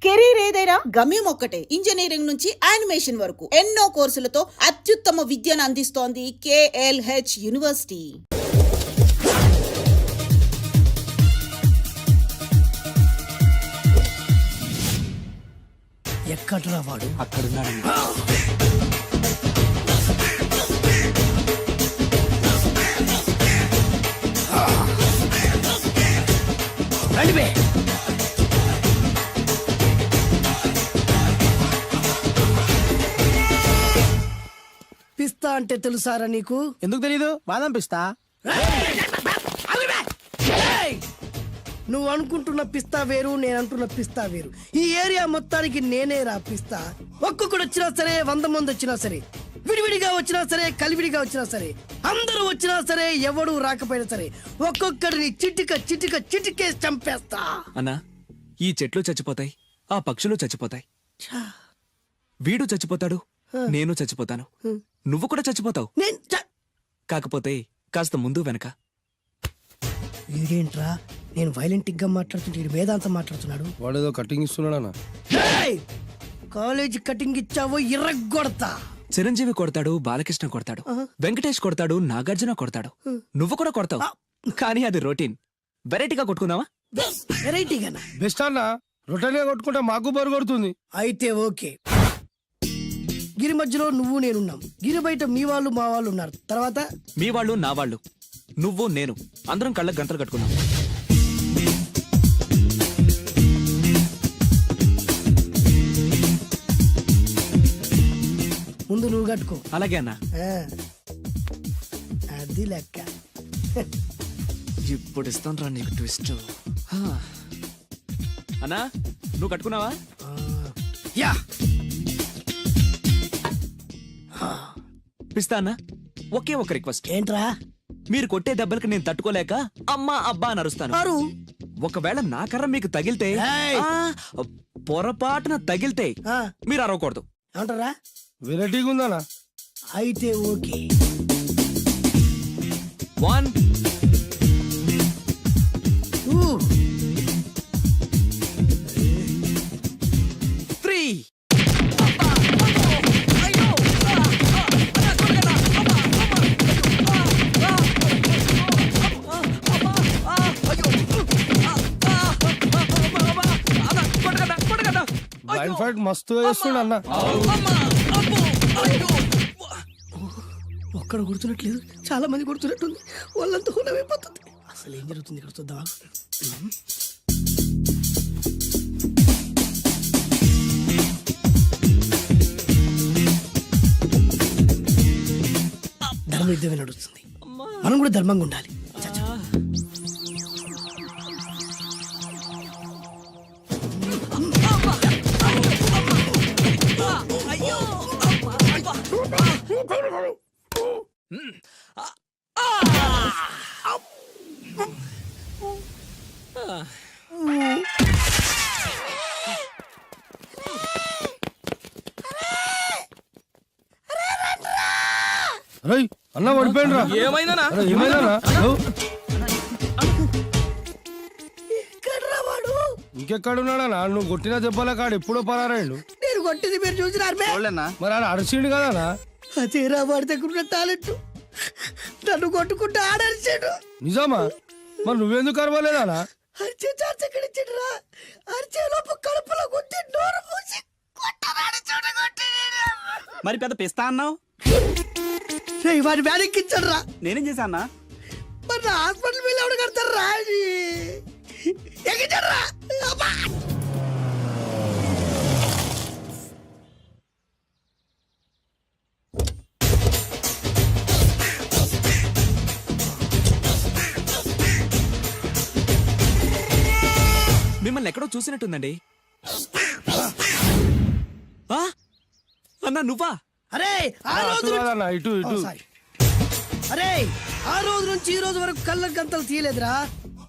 Career ఏదైనా గమ్యం ఒక్కటే. ఇంజనీరింగ్ నుంచి యానిమేషన్ వరకు ఎన్నో కోర్సులతో అత్యుత్తమ విద్యను అందిస్తోంది KLH యూనివర్సిటీ. ఎక్కడ్రా వాడు? అక్కడున్నాడు. రండివే. పిస్తా అంటే తెలుసారా నీకు? ఎందుకు తెలీదు? బాదం పిస్తా. నువ్వు అనుకుంటున్న పిస్తా వేరు, నేను అంటున్న పిస్తా వేరు. ఈ ఏరియా మొత్తానికి నేనే రా పిస్తా. ఒక్కొక్కడు వచ్చినా సరే, 100 మంది వచ్చినా సరే, విడివిడిగా వచ్చినా సరే, కలివిడిగా వచ్చినా సరే, అందరూ వచ్చినా సరే, ఎవడు రాకపోయినా సరే, ఒక్కొక్కడిని చిటికేసి చంపేస్తా. అన్నా, ఈ చెట్లు చచ్చిపోతాయి, ఆ పక్షులు చచ్చిపోతాయి, వీడు చచ్చిపోతాడు, నేను చచ్చిపోతాను, నువ్వు కూడా చచ్చిపోతావు. కాకపోతే కాస్త ముందు వెనక. వీడేంట్రా, నేను వైలెంటిక్ గా మాట్లాడుతుంటే వీడు వేదాంతం మాట్లాడుతున్నాడు. వాడేదో కటింగ్ ఇస్తున్నాడా? కాలేజ్ కటింగ్ ఇచ్చావో ఇర్రగొడతా. చిరంజీవి కొడతాడు, బాలకృష్ణ కొడతాడు, వెంకటేష్ కొడతాడు, నాగార్జున కొడతాడు, నువ్వు కూడా కొడతావు. కానీ అది రొటీన్. వెరైటీగా కొట్టుకుందావా? వెరైటీగానా? బెస్ట్ అన్న, రొటనే కొట్టుకుంటే మాకు బరు కొడుతుంది. అయితే ఓకే. గిరి మధ్యలో నువ్వు నేనున్నాం, గిరి బయట మీ వాళ్ళు మా వాళ్ళు ఉన్నారు. తర్వాత మీ వాళ్ళు నా వాళ్ళు, నువ్వు నేను, అందరం కళ్ళకు గంటలు కట్టుకున్నాం. ముందు నువ్వు కట్టుకో. అలాగే అన్నా. అది లెక్క. ఇప్పుడు ఇస్తాను రా నీకు ట్విస్ట్. అన్నా, నువ్వు కట్టుకున్నావా? యా. పిస్తా అన్నా, ఒకే ఒక రిక్వెస్ట్. ఏంట్రా? మీరు కొట్టే దెబ్బలకి నేను తట్టుకోలేక అమ్మా అబ్బా అని అరుస్తాను. ఒకవేళ నా కర్ర మీకు తగిలితే, పొరపాటున తగిలితే మీరు అరవకూడదు. ఏమంటారా? వెరైటీగా ఉందనా? అయితే ఓకే. 1 3. బ్లైండ్ ఫైట్ మస్తు వేస్తుండ అన్న. ఒక్కడ గుర్తున్నట్లేదు, చాలా మంది గుర్తున్నట్టుంది. వాళ్ళంతా హులమైపోతుంది. అసలు ఏం జరుగుతుంది ఇక్కడ చూద్దామా? ధర్మ యుద్ధమే నడుస్తుంది, మనం కూడా ధర్మంగా ఉండాలి. అరే అన్న పడిపోయినరా? ఏమైందనా? ఇంకెక్కడున్నాడా? నువ్వు కొట్టినా చెప్పాలా కాడు ఎప్పుడో పరారాయండు. నేను కొట్టింది మీరు చూసినారు. మరి ఆడ అరిచిండు కదా? అదేరా వాడి దగ్గర ఉన్న టాలెంట్. నన్ను కొట్టుకుంటూ ఆడరిచాడు. నిజమా? మరి నువ్వెందుకు అరవలేదా? అరిచే ఛాన్స్ ఎక్కడిచ్చాడురా? అరిచే లోపు కడుపులో గుద్ది నోరు మూసి కొట్టరాడు చూడగొట్టి. మరి పెద్ద పిస్తా అన్నావు, వాడి వ్యాధికిచ్చాడు రా. నేనేం చేశానా? మరి హాస్పిటల్ వెళ్ళి ఎవడు కడతారు రా? ఎక్కించాడు రా. మిమ్మల్ని ఎక్కడో చూసినట్టుందండి. అన్నా నువ్వా? అరే ఆ రోజు ఇటు ఇటు. అరే ఆ రోజు నుంచి ఈ రోజు వరకు కళ్ళ గంతలు తీయలేదురా.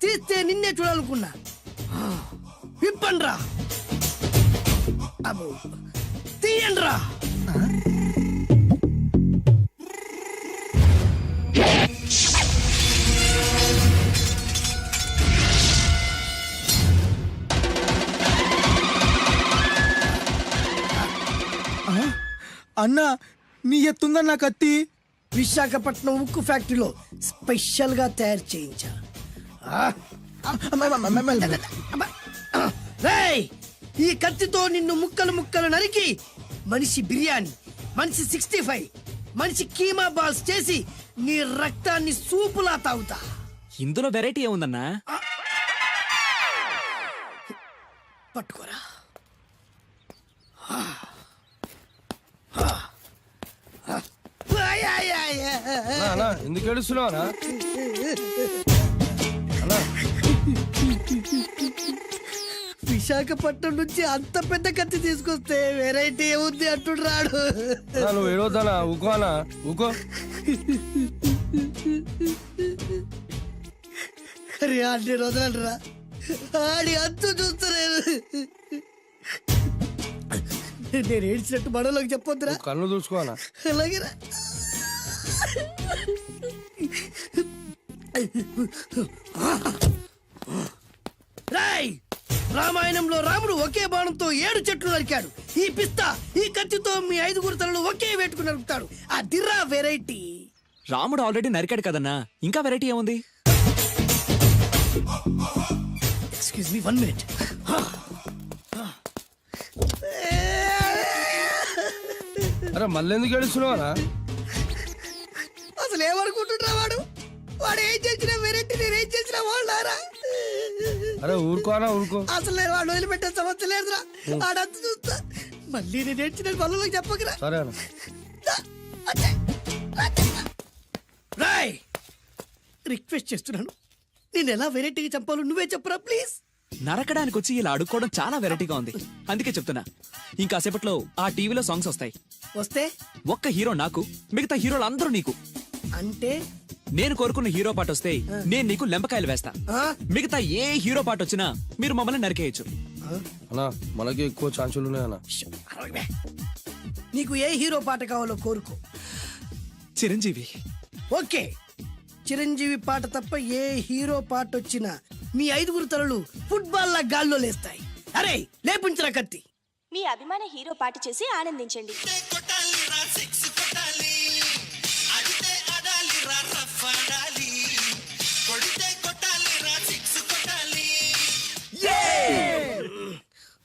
తీస్తే నిన్నే చూడాలనుకున్నా. విప్పండ్రా, తీయండ్రా. అన్నా నీ ఎత్తుందన్న కత్తి. విశాఖపట్నం ఉక్కు ఫ్యాక్టరీలో స్పెషల్ గా తయారు చేయించా. రేయ్, ఈ కత్తితో నిన్ను ముక్కలు ముక్కలు నరికి మనిషి బిర్యానీ, మనిషి 65, మనిషి కీమా బాల్స్ చేసి నీ రక్తాన్ని సూపులా తాగుతా. ఇందులో వెరైటీ ఏముందన్నా? పట్టుకోరా. అన్నా ఎందుకు ఏడుస్తున్నావు అన్నా? అన్నా విశాఖపట్నం నుంచి అంత పెద్ద కత్తి తీసుకొస్తే వెరైటీ ఏముంది అంటుడు రాడు. అన్నా, నువ్వు ఏడవద్దనా? ఊకో అన్నా, ఊకో. అరే అన్ని రోజులరా ఆడి అంతు చూస్తలేదు. నేను ఏడ్చినట్టు మనలోకి చెప్పొద్దురా. నువ్వు కళ్ళు చూసుకో అన్నా. అలాగేరా. రాయ్, రామాయణంలో రాముడు ఒకే బాణంతో 7 చెట్లు నరికాడు. ఈ పిస్తా ఈ కత్తితో మీ 5 తలలు ఒకే వేటుకు నరుకుతాడు. ఆ దిర్రా వెరైటీ. రాముడు ఆల్రెడీ నరికాడు కదన్నా, ఇంకా వెరైటీ ఏముంది? Excuse me 1 minute. అరే మళ్ళీ ఎందుకు ఏడుస్తున్నావు అన్నా? అసలు ఏమనుకుంటుండ్రా వాడు? వాడు ఏం చేసిన వెరైటీ, నేను ఏం చేసిన వాళ్ళారా? అరే ఊరుకో అన్నా, ఊరుకో. అసలు నేను వాడు వదిలిపెట్టే సమస్య లేదురా. ఆడంతా చూస్తా. మళ్ళీ నేను ఏడ్చిన పనులకు చెప్పకరా. సరే అన్న. రాయ్, రిక్వెస్ట్ చేస్తున్నాను, నేను ఎలా వెరైటీగా చంపాలో నువ్వే చెప్పురా ప్లీజ్. నరకడానికి వచ్చి ఇలా అడుక్కోవడం చాలా వెరైటీగా ఉంది, అందుకే చెప్తున్నా. ఇంకాసేపట్లో ఆ టీవీలో సాంగ్స్ వస్తాయి. వస్తే ఒక్క హీరో నాకు, మిగతా హీరోలు అందరూ నీకు. అంటే నేను కోరుకున్న హీరో పాట వస్తే నేను నీకు లెంపకాయలు వేస్తా. ఆ? మిగతా ఏ హీరో పాట వచ్చినా మీరు మమ్మల్ని నరికేయచ్చు. అన్నా మనకి ఎక్కువ ఛాన్సులు ఉన్నాయన్నా. అరవై. నీకు ఏ హీరో పాట కావాలో కోరుకో. చిరంజీవి. ఓకే, చిరంజీవి పాట తప్ప ఏ హీరో పాట వచ్చినా మీ 5 తలలు ఫుట్బాల్ లా గాల్లో లేస్తాయి. అరే లేపుంచరా కత్తి. మీ అభిమాన హీరో పాట చేసి ఆనందించండి.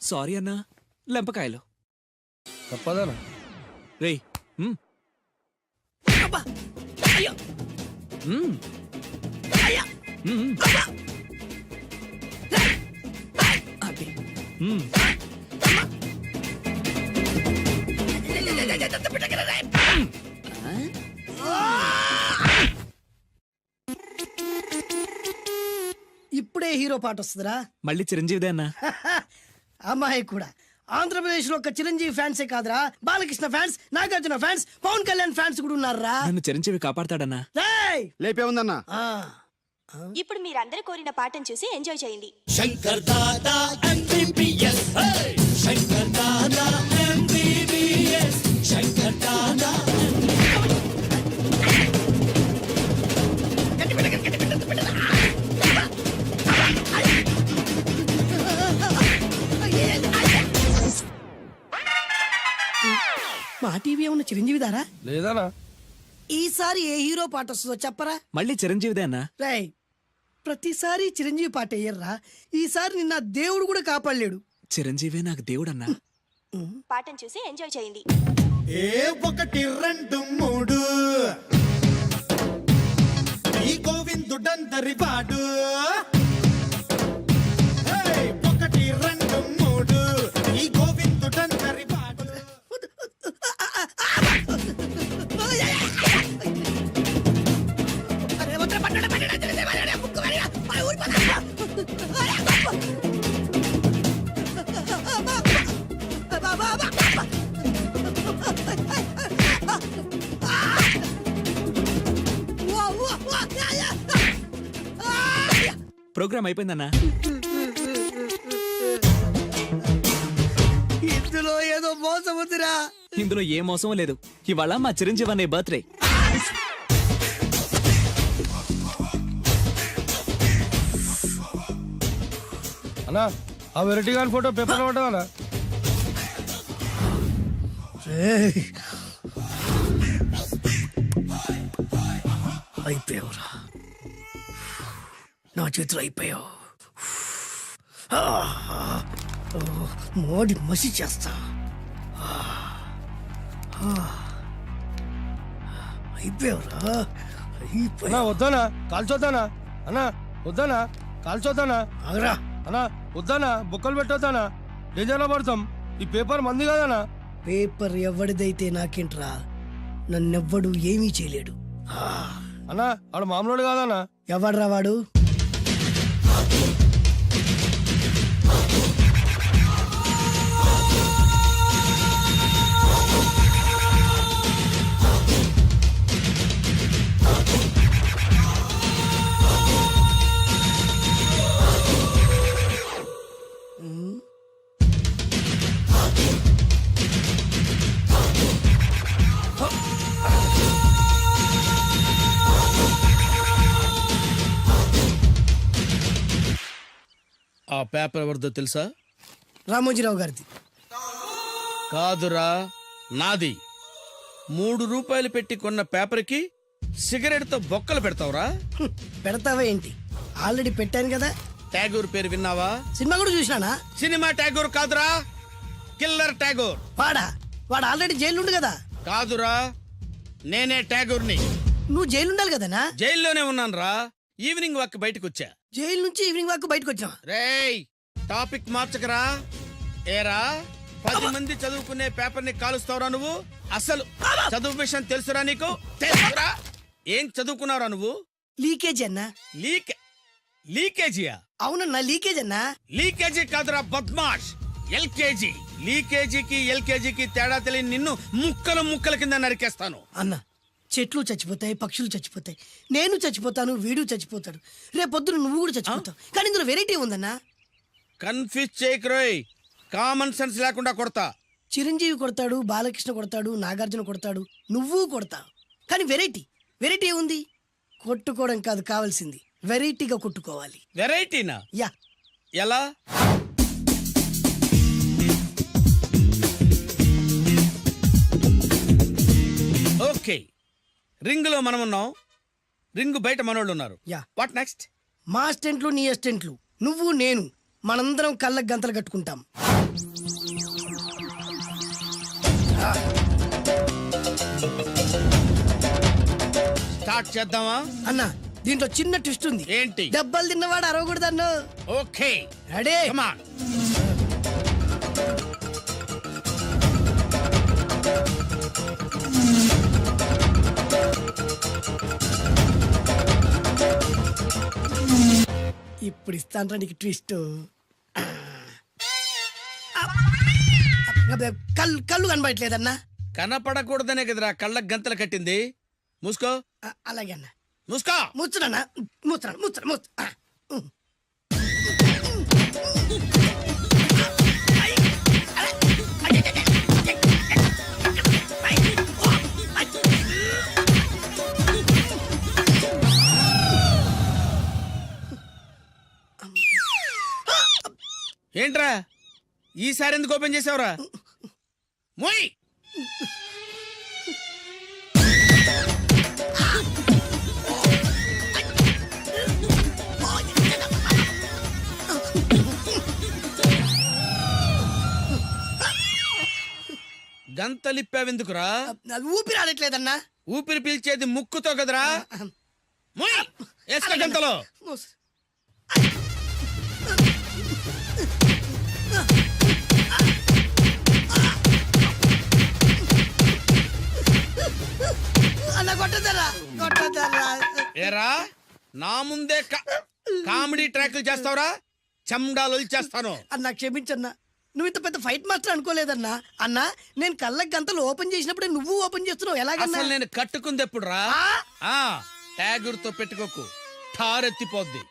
సారీ అన్నా, లెంపకాయలు. తప్పదనా? రేయ్ అబ్బా! అయ్యో! అయ్యా! అబ్బా! అది ఇప్పుడే హీరో పాట వస్తుందిరా. మళ్ళీ చిరంజీవిదే అన్నా. అమ్మాయి కూడా ఆంధ్రప్రదేశ్ లో ఒక చిరంజీవి ఫ్యాన్సే కాదురా, Balakrishna fans, Nagarjuna fans, Pawan Kalyan fans కూడా ఉన్నారా. నన్ను చిరంజీవి కాపాడతాడన్నా. రేయ్! లేపే ఉందన్నా. ఆ, ఇప్పుడు మీరందరూ కోరిన పాటను చూసి ఎంజాయ్ చేయండి. మా టీవీ ఏమన్నా చిరంజీవి దారా? లేదనా? ఈసారి ఏ హీరో పాట వస్తుందో చెప్పరా. మళ్ళీ చిరంజీవిదే అన్నా. రేయ్, ప్రతిసారి చిరంజీవి పాట వేయర్రా. ఈసారి నిన్న దేవుడు కూడా కాపాడలేడు. చిరంజీవే నాకు దేవుడన్నా. పాటను చూసి ఎంజాయ్ చేయండి. 1 2 3 ఈ గోవిందుడందరి వాడు. 1 2 3 ఈ గోవిందుడందరి వాడు. ప్రోగ్రామ్ అయిపోయిందన్నా. ఇందులో ఏదో మోసం ఉందిరా. ఇందులో ఏ మోసం లేదు. ఇవాళ మా చిరంజీవి అనే బర్త్డే. అన్నా ఆ వెరైటీ గారి ఫోటో పేపర్ పడ్డా? రేయ్, అయిపోయావురా, నా చేతులు అయిపోయావు. మోడి మసి చేస్తా. అయిపోయావురా, అన్నా వద్దానా కాల్చొద్దానా అన్నా వద్దానా కాల్చొద్దానా ఆగరా. అన్నా వద్దానా బొక్కలు పెట్టొద్దానా డేంజర్లో పడతాం. ఈ పేపర్ మంది కదనా. పేపర్ ఎవడిదైతే నాకేంట్రా, నన్నెవ్వడు ఏమీ చేయలేడు. అన్నా ఆడు మామూలు కాదనా. ఎవడ్రా వాడు? ఆ పేపర్ ఎవరిదో తెలుసా? రామోజీరావు గారిది. కాదురా, నాది. 3 రూపాయలు పెట్టి కొన్న పేపర్కి సిగరెట్తో బొక్కలు పెడతావురా? పెడతావా ఏంటి? ఆల్రెడీ పెట్టాను కదా. ట్యాగూర్ పేరు విన్నావా? సినిమా కూడా చూసినానా? సినిమా ట్యాగూర్ కాదురా, కిల్లర్ ట్యాగూర్. వాడు ఆల్రెడీ జైలుండు కదా. కాదురా, నేనే ట్యాగూర్ని. నువ్వు జైలుండాలి కదనా? జైల్లోనే ఉన్నానురా. ఈవినింగ్ వాక్ బయటకు వచ్చా. జైలు నుంచి ఈవినింగ్ వాక్ బయటకు వచ్చినా. రేయ్, టాపిక్ మార్చకరా. ఏరా, 10 మంది చదువుకునే పేపర్ ని కాలుస్తావురా నువ్వు? అసలు చదువు విషయం తెలుసురా నీకు? తెలుసురా? ఏం చదువుకున్నావురా నువ్వు? లీకేజ్ అన్నా. లీకేజీయా? అవునన్నా, లీకేజ్ అన్నా. లీకేజీ కాదురా బద్మాష్, ఎల్కేజీ. లీకేజీకి ఎల్కేజీకి తేడా తెలియని నిన్ను ముక్కలు ముక్కల కింద నరికేస్తాను. అన్న, చెట్లు చచ్చిపోతాయి, పక్షులు చచ్చిపోతాయి, నేను చచ్చిపోతాను, వీడు చచ్చిపోతాడు, రేపొద్దున నువ్వు కూడా చచ్చిపోతావు. కానీ ఇందులో వెరైటీ ఉందన్నా. కన్ఫ్యూజ్ చేయకురోయ్, కామన్ సెన్స్ లేకుండా కొడతా. చిరంజీవి కొడతాడు, బాలకృష్ణ కొడతాడు, నాగార్జున కొడతాడు, నువ్వు కొడతావు. కానీ వెరైటీ ఉంది. కొట్టుకోవడం కాదు కావాల్సింది, వెరైటీగా కొట్టుకోవాలి. వెరైటీనా? యా. ఎలా? ఓకే, రింగులో మనం ఉన్నాం, రింగు బయట మనోళ్ళు ఉన్నారు. యా. What next? మా అసిస్టెంట్లు, నీ అసిస్టెంట్లు, నువ్వు నేను, మనందరం కళ్ళకు గంతలు కట్టుకుంటాం. స్టార్ట్ చేద్దామా? అన్న, దీంట్లో చిన్న ట్విస్ట్ ఉంది. ఏంటి? దెబ్బలు తిన్నవాడు అరవకూడదన్ను. Okay, ready? Come on. ఇప్పుడు ఇస్తాను నీకు ట్విస్ట్. కళ్ళు కనబడట్లేదన్నా. కనపడకూడదనే కదరా కళ్ళకు గంతలు కట్టింది. మూసుకో. అలాగే అన్న. మూసుకో. ముచ్చడన్నా, ముచ్చరా. ఏంట్రా ఈసారి ఎందుకు ఓపెన్ చేసావురా? మోయ్. గంతలిప్పావెందుకురా? ఊపిరి ఆడట్లేదన్నా. ఊపిరి పీల్చేది ముక్కుతో కదరా. మోయ్, వేసుకో గంతలో. అన్న కొట్టదరా. ఏరా, నా ముందే కామెడీ ట్రాక్లు చేస్తావురా? చెమ్డాలు చేస్తాను. అన్న క్షమించన్నా, నువ్వు ఇంత పెద్ద ఫైట్ మాస్టర్ అనుకోలేదన్నా. అన్నా, నేను కళ్ళకి గంతలు ఓపెన్ చేసినప్పుడే నువ్వు ఓపెన్ చేస్తున్నావు. ఎలాగన్నా? అసలు నేను కట్టుకుంది ఎప్పుడురా? ట్యాగూర్తో పెట్టుకోకు, ఠారెత్తిపోద్ది.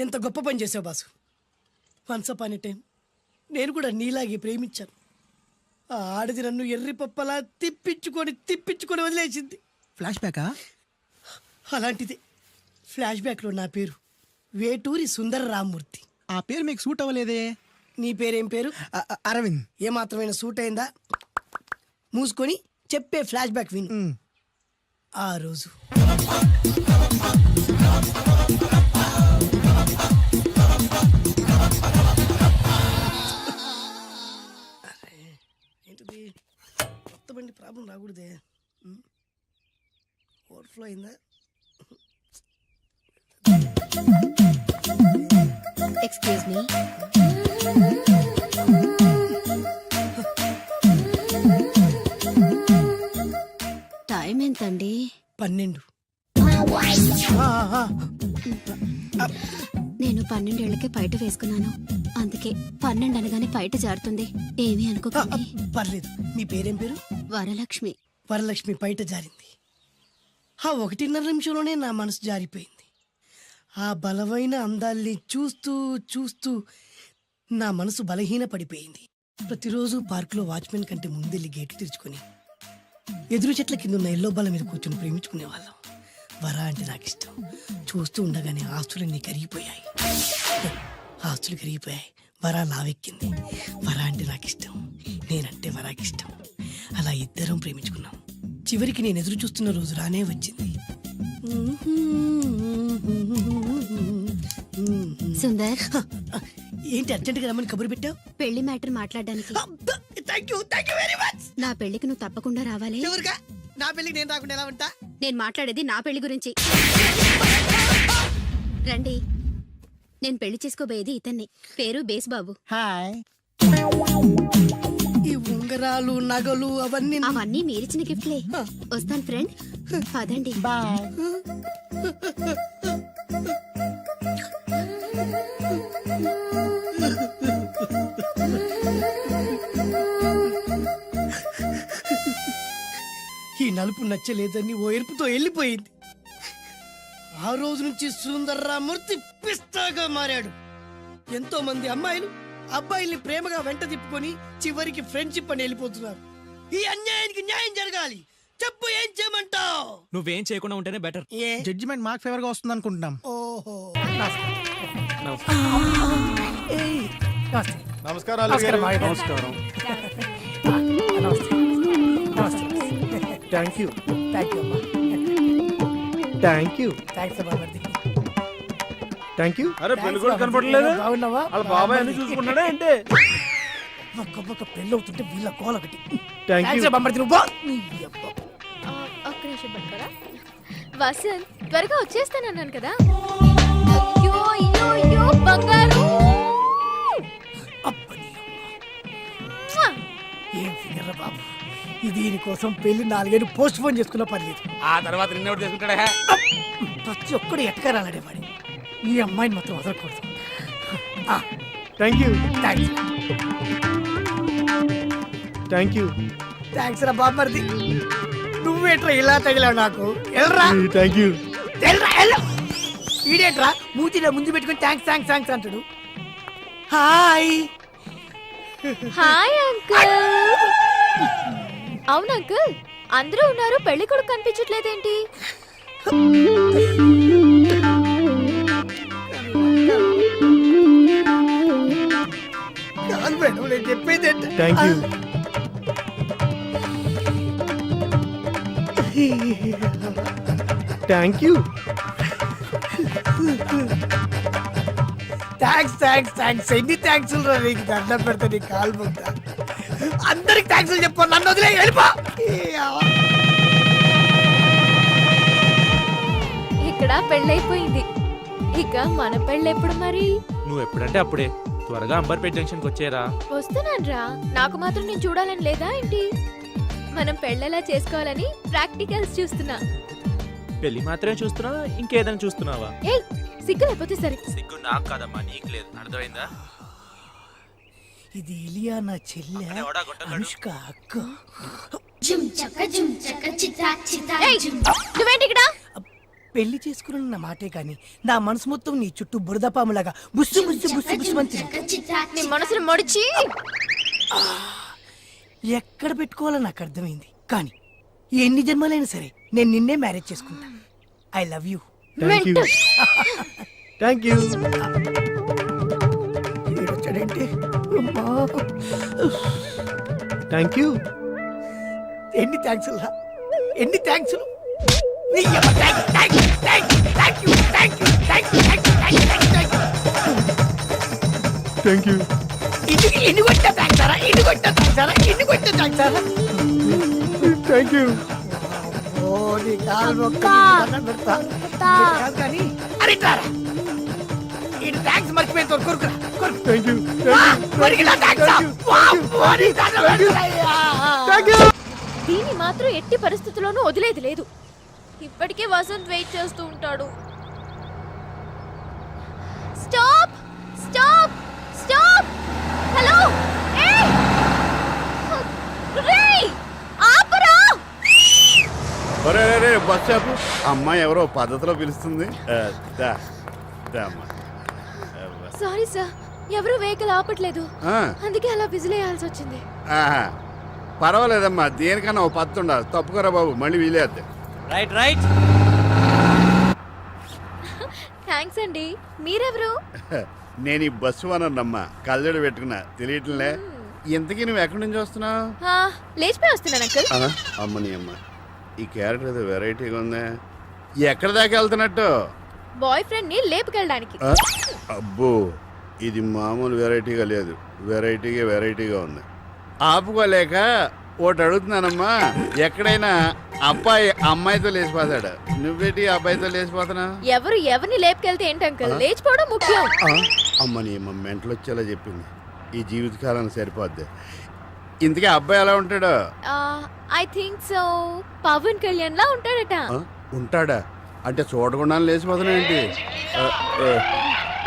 ఎంత గొప్ప పని చేసావు boss. Once upon a time నేను కూడా నీలాగే ప్రేమించాను. ఆ ఆడది నన్ను ఎర్రి పప్పలా తిప్పించుకొని వదిలేసింది. ఫ్లాష్ బ్యాకా? అలాంటిదే ఫ్లాష్ బ్యాక్లో నా పేరు వేటూరి సుందర రామ్మూర్తి. ఆ పేరు మీకు సూట్ అవ్వలేదే. నీ పేరేం పేరు? అరవింద్. ఏమాత్రమైన సూట్ అయిందా? మూసుకొని చెప్పే ఫ్లాష్ బ్యాక్ విను. ఆ రోజు ఏంటిది కొత్త బండి ప్రాబ్లం రాకూడదే. ఓవర్ఫ్లో అయిందా? Excuse me. టైం ఎంతండి? 12. నేను 12 ఏళ్లకే పైట వేసుకున్నాను. అందుకే 12 అనగానే పైట జారుతుంది. ఏమీ అనుకోకండి. పర్లేదు. మీ పేరేం పేరు? వరలక్ష్మి. వరలక్ష్మి పైట జారింది. ఆ 1.5 నిమిషంలోనే నా మనసు జారిపోయింది. ఆ బలమైన అందాల్ని చూస్తూ చూస్తూ నా మనసు బలహీన పడిపోయింది. ప్రతిరోజు పార్కులో వాచ్మెన్ కంటే ముందెళ్ళి గేటు తెరుచుకొని ఎదురు చెట్ల కింద ఉన్న ఎల్లో బాల మీద కూర్చొని ప్రేమించుకునే వాళ్ళం. వర అంటే నాకు ఇష్టం. చూస్తూ ఉండగానే ఆస్తులన్నీ కరిగిపోయాయి. ఆస్తులు కరిగిపోయాయి. వర లావెక్కింది. వర అంటే నాకు ఇష్టం, నేనంటే వరాకి ఇష్టం. అలా ఇద్దరం ప్రేమించుకున్నాం. చివరికి నేను ఎదురు చూస్తున్న రోజు రానే వచ్చింది. సుందర్, ఏంటి అర్జెంట్గా రమ్మని కబురు పెట్టావు? పెళ్లి మ్యాటర్ మాట్లాడడానికి. Thank you very much. నా పెళ్లికి నువ్వు తప్పకుండా రావాలి. ఎవరుగా? నా పెళ్ళికి నేను రాకుండా ఎలా ఉంటా? నేను మాట్లాడేది నా పెళ్లి గురించి. రండి. నేను పెళ్లి చేసుకోబోయేది ఇతన్ని. పేరు బేస్బాబు. హాయ్. ఈ ఉంగరాలు నగలు అవన్నీ అవన్నీ మీరిచ్చిన గిఫ్ట్లే. వస్తాను ఫ్రెండ్. పదండి. బాయ్. ఈ నలుపు నచ్చలేదని ఓ ఎరుపుతో వెళ్ళిపోయింది. ఆ రోజు నుంచి సుందర్రామూర్తి పిస్తాగా మారాడు. ఎంతో మంది అమ్మాయిలు అబ్బాయిల్ని ప్రేమగా వెంట తిప్పుకొని చివరికి ఫ్రెండ్షిప్ అని వెళ్ళిపోతున్నారు. ఈ అన్యాయానికి న్యాయం జరగాలి. చెప్పు, ఏం చేయమంటావు? నువ్వేం చేయకుండా ఉంటేనే బెటర్. ఏ? జడ్జిమెంట్ మాకు ఫేవర్ గా వస్తుంది అనుకుంటున్నాం. ఓహో. నమస్కారం. Thank you. థ్యాంక్ యూ అమ్మా. Thank you. థ్యాంక్స్ అమ్మా. Thank you. అరే పెళ్లి కూడా కనపడలేదు. బాగున్నావా? వాళ్ళ బాబాయ్ అన్ని చూసుకుంటాడా ఏంటి? ఒక్క పెళ్ళి అవుతుంటే వీళ్ళ కోలొకటి. Thank you. ఒక్క నిమిషం పట్టుకోరా. వసంత్, త్వరగా వచ్చేస్తానన్నాను కదా. అయ్యో అయ్యో అయ్యో బంగారు. ఏం ఫిగర్ రా బాబు. దీనికోసం పెళ్లి 4 ఏళ్ళు పోస్ట్ పోన్ చేసుకున్న పర్లేదు. ఆ తర్వాత నిన్నెవరు చేసుకుంటాడా? ప్రతి ఒక్కడు ఎట్టకరాలడేవాడి. ఈ అమ్మాయిని మాత్రం వదలకూడదు. Thank you. Thanks. Thank you. Thanks రా బామ్మర్ది. నువ్వేట్రా ఇలా తగిలావు నాకు? ఎల్రా. Thank you. ఈడేట్రా మూతిలో ముందు పెట్టుకుని థ్యాంక్స్ థ్యాంక్స్ థ్యాంక్స్ అంటాడు. హాయ్. Hi uncle. అవును అంకుల్, అందరూ ఉన్నారు, పెళ్లి కొడుకు కనిపించట్లేదేంటి? నేను చెప్పేది thank you. Thank you. Thanks thanks thanks. ఎన్ని థ్యాంక్స్ రా నీకు. దండం పెడతా నీ కాలు ముద్దా. అందరికి థ్యాంక్స్ చెప్పు. నన్ను వదిలే వెళ్ళిపో. ఇక్కడ పెళ్ళైపోయింది. ఇక మన పెళ్ళెప్పుడు మరి? నువ్వు ఎప్పుడంటే అప్పుడే. త్వరగా అంబర్పేట్ జంక్షన్కి వచ్చేరా. వస్తున్నాన్రా. నాకు మాత్రం నేను చూడాలని లేదా ఏంటి? మనం పెళ్ళెలా చేసుకోవాలని ప్రాక్టికల్స్ చూస్తున్నా. పెళ్లి మాత్రమే చూస్తున్నావా, ఇంకేదైనా చూస్తున్నావా? ఏయ్, సిగ్గు లేకపోతే సరే. సిగ్గు నాకు కదమ్మా, నీకు లేదు. అర్థమైందా? ఇది ఇలియానా చెల్లె, ఎవడా గొట్టగాడు? అనుష్క అక్క. ఏయ్, నువ్వేంటి ఇక్కడ? పెళ్లి చేసుకున్న మాటే కానీ నా మనసు మొత్తం నీ చుట్టూ బురదపాములాగా బుస్సు బుస్సు బుస్సు బుస్సు అని నీ మనసును మొడిచి ఎక్కడ పెట్టుకోవాలో నాకు అర్థమైంది. కానీ ఎన్ని జన్మలైనా సరే నేను నిన్నే మ్యారేజ్ చేసుకుంటా. I love you. Thank you thank you. వచ్చాడంటే థ్యాంక్ యూ. ఎన్ని థ్యాంక్స్ ఎన్ని థ్యాంక్స్. Thank you. ఎన్ని కొట్టా థ్యాంక్సారా, ఎన్ని కొట్టా థ్యాంక్సారా, ఎన్ని కొట్టా థ్యాంక్సారా. Thank you. ఓ నీ కాలు మొక్క పెడతా కానీ అరే రారా ఇది థ్యాంక్స్ మర్చిపోయింది. కొరుకురా కొరుకు. Thank you. దీన్ని మాత్రం ఎట్టి పరిస్థితుల్లోనూ వదిలేది లేదు. ఇప్పటికే వసంత్ వెయిట్ చేస్తూ ఉంటాడు. Stop stop stop. హలో ఆపరా. బస్ షాపు అమ్మాయి ఎవరో పద్ధతిలో పిలుస్తుంది. సారీ సార్, ఎవరు వెహికల్ ఆపట్లేదు, అందుకే అలా విజిలేయాల్సి వచ్చింది. పర్వాలేదమ్మా, దేనికన్నా ఓ పద్ధతి ఉండాలి. తప్పుకోరా బాబు, మళ్ళీ వీలేద్ది. Right right. థ్యాంక్స్ అండి. మీరెవరు? నేను ఈ బస్సు వనమ్మా, కళ్ళజోడు పెట్టుకున్నా తెలియట్లే. ఇంతకీ నువ్వు ఎక్కడి నుంచి వస్తున్నావు? లేచిపోయి వస్తున్నాను అంకుల్. అమ్మని అమ్మ, ఈ క్యారెక్టర్ ఏదో వెరైటీగా ఉందే. ఎక్కడ దాకా వెళ్తున్నట్టు? బాయ్ ఫ్రెండ్ ని లేపుకెళ్ళడానికి. అబ్బో, ఇది మామూలు వెరైటీగా లేదు, వెరైటీగా ఉంది. ఆపుకోలేక ఒకటి అడుగుతున్నానమ్మా, ఎక్కడైనా అబ్బాయి అమ్మాయితో లేచిపోతాడు, నువ్వేటి అబ్బాయితో లేచిపోతున్నా? ఎవరు ఎవరిని లేపుకెళ్తే ఏంటి అంకుల్, లేచిపోవడం ముఖ్యం. అమ్మని అమ్మ మెంటలు వచ్చేలా చెప్పింది. ఈ జీవితకాలానికి సరిపోద్ది. ఇంతకీ అబ్బాయి ఎలా ఉంటాడు? I think so Pavan Kalyan లా ఉంటాడట. ఉంటాడా? అంటే చూడకుండా లేచిపోతున్నా ఏంటి?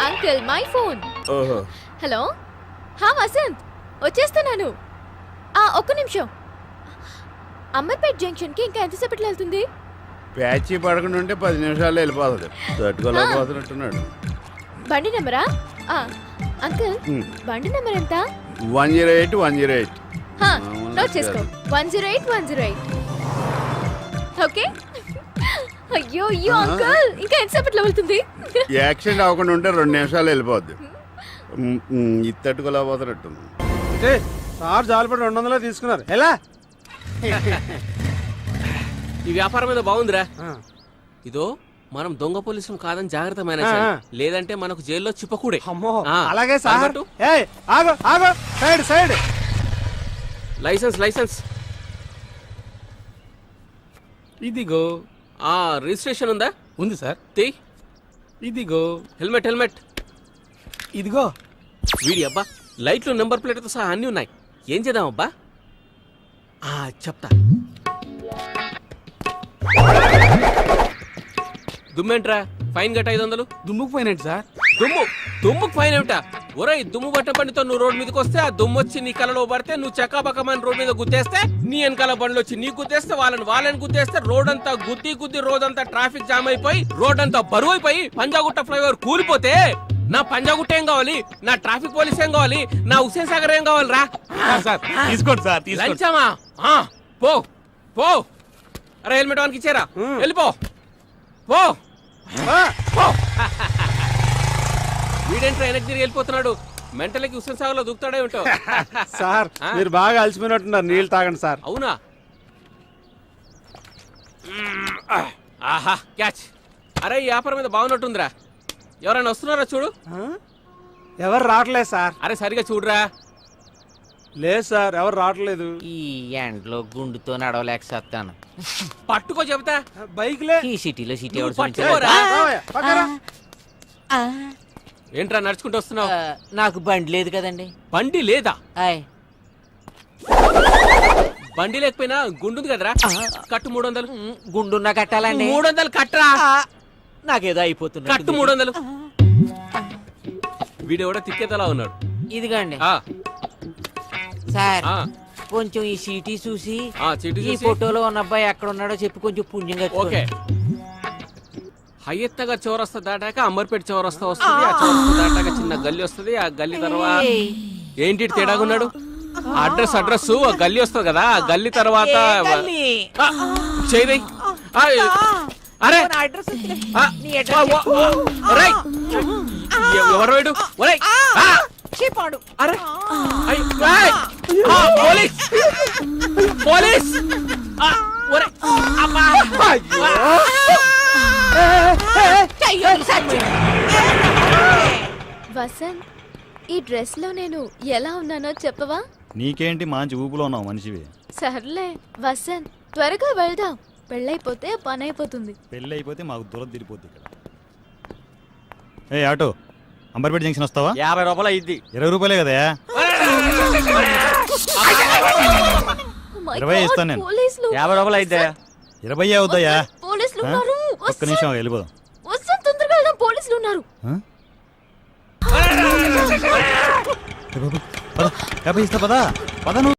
Uncle my phone. ఓహో, హలో. వసంత్ వచ్చేస్తున్నాను. ఒక్క నిమిషం. అమర్పేట్ జంక్షన్ కి ఇంకా ఎంతసేపట్లో వెళ్తుంది? ప్యాచీ పడకుండా ఉంటే 10 నిమిషాల్లో వెళ్ళిపోతాడు. తట్టుకోలేకపోతున్నట్టున్నాడు. బండి నెంబరా? అంకుల్ బండి నెంబర్ ఎంత? 108 108. నోట్ చేసుకో. 108 108. ఓకే. అయ్యో అయ్యో అంకుల్, ఇంకా ఎంతసేపట్లో వెళ్తుంది? యాక్సిడెంట్ అవ్వకుండా ఉంటే 2 నిమిషాలు వెళ్ళిపోద్ది. ఇది తట్టుకోలేకపోతున్నట్టు. అంటే సార్ జాలిపడి 200 తీసుకున్నారు. ఎలా ఈ వ్యాపారం మీద బాగుందిరా. ఇదో మనం దొంగ పోలీసులు కాదని జాగ్రత్త మేనేజ్, లేదంటే మనకు జైల్లో చిప్పకూడే. అమ్మో, అలాగే సార్. ఆగో ఆగో, సైడ్ సైడ్. లైసెన్స్ ఇదిగో. రిజిస్ట్రేషన్ ఉందా? ఉంది సార్. ఇదిగో. హెల్మెట్ ఇదిగో. వీడి అబ్బా, లైట్లు నెంబర్ ప్లేట్తో సహా అన్నీ ఉన్నాయి. ఏం చేద్దాం అబ్బా? చెప్తా. దుమ్మేంట్రా? ఫైన్ గట్ట 500. దుమ్ముకు పోయినట్టు సార్. దుమ్ముకు ఫైన్ ఏమిటా? ఒరేయ్, దుమ్ము పట్ట బండితో నువ్వు రోడ్ మీదకి వస్తే ఆ దుమ్ము వచ్చి నీ కలలో పడితే నువ్వు చక్కాబక్కమని రోడ్ మీద గుద్దేస్తే, నీ వెనకాల బండ్లు వచ్చి నీ గుద్దేస్తే, వాళ్ళని గుద్దేస్తే, రోడ్ అంతా గుద్ది రోజంతా ట్రాఫిక్ జామ్ అయిపోయి రోడ్ అంతా బరువు అయిపోయి పంజాగుట్ట ఫ్లైఓవర్ కూలిపోతే నా పంజాగుట్ట ఏం కావాలి? నా ట్రాఫిక్ పోలీస్ ఏం కావాలి? నా హుసేన్ సాగర్ ఏం కావాలి రా? తీసుకోండి సార్. లంచమా? పో పో. అరే హెల్మెట్ వానికి ఇచ్చారా? వెళ్ళిపో. పో. వీడేంట్రా వెనక్కి తిరిగి వెళ్ళిపోతున్నాడు? మెంటలకి హుస్సేన్ సాగర్ లో దూకుతాడే ఉంటావు. సార్ మీరు బాగా అలసిపోయినట్టున్నారు, నీళ్ళు తాగండి సార్. అవునా? ఆహా క్యాచ్. అరే ఈ వ్యాపారం మీద బాగున్నట్టుందిరా. ఎవరైనా వస్తున్నారా చూడు. ఎవరు రావట్లేదు సార్. అరే సరిగా చూడురా. లేదు సార్, ఎవరు రావట్లేదు. ఈ ఎండ్లో గుండుతో నడవలేకపోతాను. పట్టుకో చెబుతా. బైక్లే. ఈ సిటీలో సిటీ నువ్వు పట్టుకోరా. ఏంట్రా నడుచుకుంటూ వస్తున్నావు? నాకు బండి లేదు కదండి. బండి లేదా? ఆయ్ బండి లేకపోయినా గుండుంది కదరా, కట్టు 300. గుండున్నా కట్టాలండి. 300 కట్టరా. నాకేదో అయిపోతుంది. కట్టు 300. వీడెవడో తిక్కేతలా ఉన్నాడు. ఇదిగండి సార్. కొంచెం ఈ సీటీ చూసి ఈ ఫోటోలో ఉన్న అబ్బాయి ఎక్కడ ఉన్నాడో చెప్పి కొంచెం పుణ్యంగా. ఓకే. హయ్యత్తగా చౌరస్తా దాటాక అంబర్పేట చౌరస్తా వస్తుంది. ఆ చౌరస్తా దాటాక చిన్న గల్లి వస్తుంది. ఆ గల్లి తర్వాత ఏంటి ఇటు తేడాగున్నాడు? అడ్రస్ ఆ గల్లి వస్తుంది కదా, ఆ గల్లి తర్వాత చేయదై. అరే ఎవరు వేడు? Police police! వసంత్, ఈ డ్రెస్ లో నేను ఎలా ఉన్నానో చెప్పవా? నీకేంటి మంచి ఊపులో ఉన్నావు మనిషివి. సర్లే వసంత్, త్వరగా వెళ్దాం. పెళ్ళైపోతే పని అయిపోతుంది. పెళ్ళి అయిపోతే మాకు దూరం తిరిగిపోద్ది ఇక్కడ. ఏ ఆటో, అంబర్పేట జంక్షన్ వస్తావా? 50 రూపాయలు అయింది. 20 రూపాయలే కదా. Oh my 20 God, ఇస్తాను నేను. పోలీసులు! 50 రూపాయలు అయితే 20 అవుతాయా? పోలీసులు ఉన్నారు. ఒక్క నిమిషం వెళ్ళిపోదాం. వసంత్, తొందరగా వెళ్దాం, పోలీసులు ఉన్నారు. పద, 50 ఇస్తా పదా. పద నువ్వు.